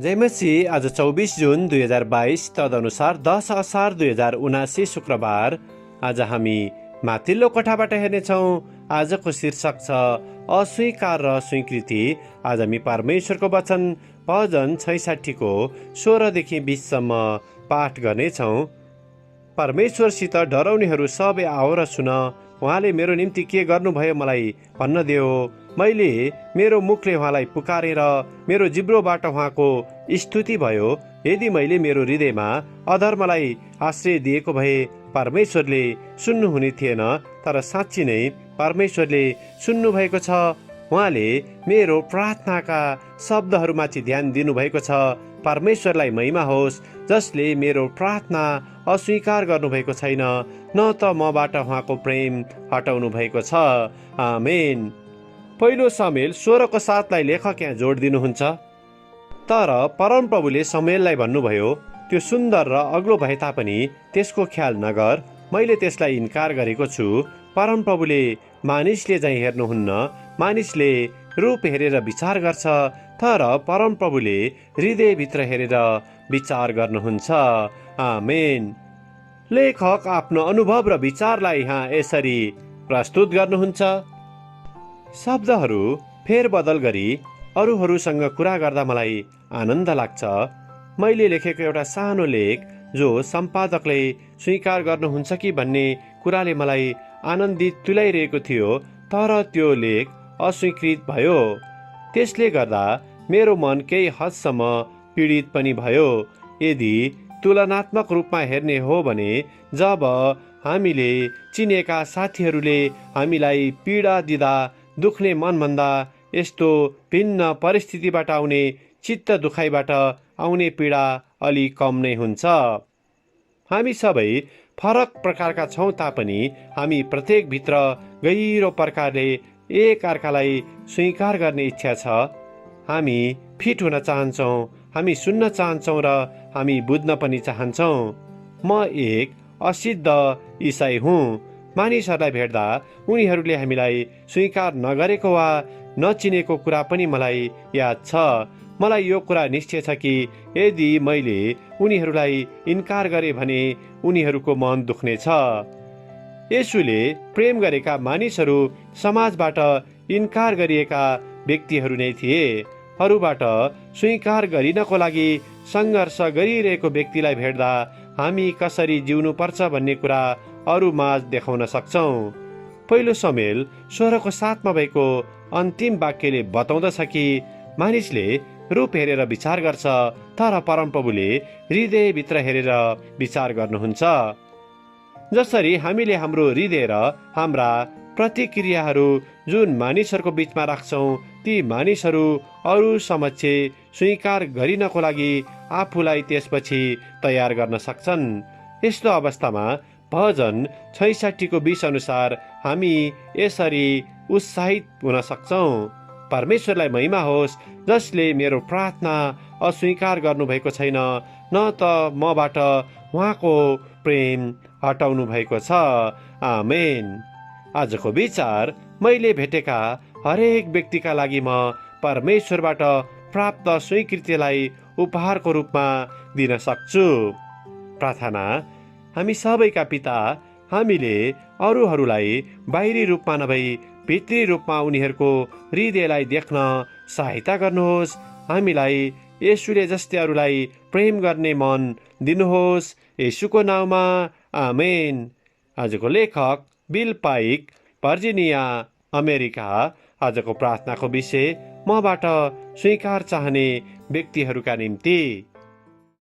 जय मसीह। आज 24 जुन 2022 तदनुसार 10 असार 2079 शुक्रबार। आज हामी माथिल्लो कोठाबाट हेर्नेछौँ। आजको शीर्षक छ अस्वीकार र स्वीकृति। आज हामी परमेश्वरको वचन भजन 66 को 16 देखि 20 सम्म पाठ गर्नेछौँ। परमेश्वरसित डराउनेहरू सबै आऊ र सुन, उहाँले मेरो निम्ति के गर्नुभयो मलाई भन्न देऊ। मैले मेरो मुखले उहाँलाई पुकारेँ र मेरो जिब्रोबाट उहाँको स्तुति भयो। यदि मैले मेरो हृदयमा अधर्मलाई आश्रय दिएको भए परमेश्वरले सुन्नुहुने थिएन, तर साँच्ची नै परमेश्वरले सुन्नुभएको छ। उहाँले मेरो प्रार्थनाका शब्दहरूमाथि ध्यान दिनुभएको छ। परमेश्वरलाई महिमा होस्, जसले मेरो प्रार्थना अस्वीकार गर्नुभएको छैन, न त मबाट उहाँको प्रेम हटाउनु भएको छ। आमेन। पहिलो सामुएल 16 को 7 लाई लेखक यहाँ जोड दिनुहुन्छ। तर परमप्रभुले शमूएललाई भन्नुभयो, त्यो सुन्दर र अग्लो भए तापनि त्यसको ख्याल नगर, मैले त्यसलाई इन्कार गरेको छु। परमप्रभुले मानिसले चाहिँ हेर्नुहुन्न, मानिसले रूप हेरेर विचार गर्छ, तर परमप्रभुले हृदयभित्र हेरेर विचार गर्नुहुन्छ। आमेन। लेखक आफ्नो अनुभव र विचारलाई यहाँ यसरी प्रस्तुत गर्नुहुन्छ। शब्दहरू फेरबदल गरी अरूहरूसँग कुरा गर्दा मलाई आनन्द लाग्छ। मैले लेखेको एउटा सानो लेख जो सम्पादकले स्वीकार गर्नुहुन्छ कि भन्ने कुराले मलाई आनन्दित तुल्याइरहेको थियो, तर त्यो लेख अस्वीकृत भयो। त्यसले गर्दा मेरो मन केही हदसम्म पीडित पनि भयो। यदि तुलनात्मक रूपमा हेर्ने हो भने, जब हामीले चिनेका साथीहरूले हामीलाई पीडा दिँदा दुख्ने मनभन्दा यस्तो भिन्न परिस्थितिबाट आउने चित्त दुखाइबाट आउने पीडा अलि कम नै हुन्छ। हामी सबै फरक प्रकारका छौँ तापनि हामी प्रत्येक भित्र गहिरो प्रकारले एक अर्कालाई स्वीकार गर्ने इच्छा छ। हामी फिट हुन चाहन्छौँ, हामी सुन्न चाहन्छौँ र हामी बुझ्न पनि चाहन्छौँ। म एक असिद्ध इसाई हुँ। मानिसहरूलाई भेट्दा उनीहरूले हामीलाई स्वीकार नगरेको वा नचिनेको कुरा पनि मलाई याद छ। मलाई यो कुरा निश्चय छ कि यदि मैले उनीहरूलाई इन्कार गरेँ भने उनीहरूको मन दुख्नेछ। येशूले प्रेम गरेका मानिसहरू समाजबाट इन्कार गरिएका व्यक्तिहरू नै थिए। अरूबाट स्वीकार गरिनको लागि सङ्घर्ष गरिरहेको व्यक्तिलाई भेट्दा हामी कसरी जिउनुपर्छ भन्ने कुरा अरूमाझ देखाउन सक्छौँ। पहिलो सामुएल 16 को 7 मा भएको अन्तिम वाक्यले बताउँदछ कि मानिसले रूप हेरेर विचार गर्छ, तर परमप्रभुले हृदयभित्र हेरेर विचार गर्नुहुन्छ। जसरी हामीले हाम्रो हृदय र हाम्रा प्रतिक्रियाहरू जुन मानिसहरूको बिचमा राख्छौँ, ती मानिसहरू अरू समक्ष स्वीकार गरिनको लागि आफूलाई त्यसपछि तयार गर्न सक्छन्। यस्तो अवस्थामा भजन 66 को 20 अनुसार हामी यसरी उत्साहित हुन सक्छौँ। परमेश्वरलाई महिमा होस्, जसले मेरो प्रार्थना अस्वीकार गर्नुभएको छैन, न त मबाट उहाँको प्रेम हटाउनु भएको छ। आमेन। आजको विचार, मैले भेटेका हरेक व्यक्तिका लागि म परमेश्वरबाट प्राप्त स्वीकृतिलाई उपहारको रूपमा दिन सक्छु। प्रार्थना। हामी सबैका पिता, हामीले अरूहरूलाई बाहिरी रूपमा नभई भित्री रूपमा उनीहरूको हृदयलाई देख्न सहायता गर्नुहोस्। हामीलाई येशूले जस्तै अरूलाई प्रेम गर्ने मन दिनुहोस्। येशूको नाउँमा आमेन। आजको लेखक बिल पाइक, भर्जिनिया, अमेरिका। आजको प्रार्थनाको विषय, मबाट स्वीकार चाहने व्यक्तिहरूका निम्ति।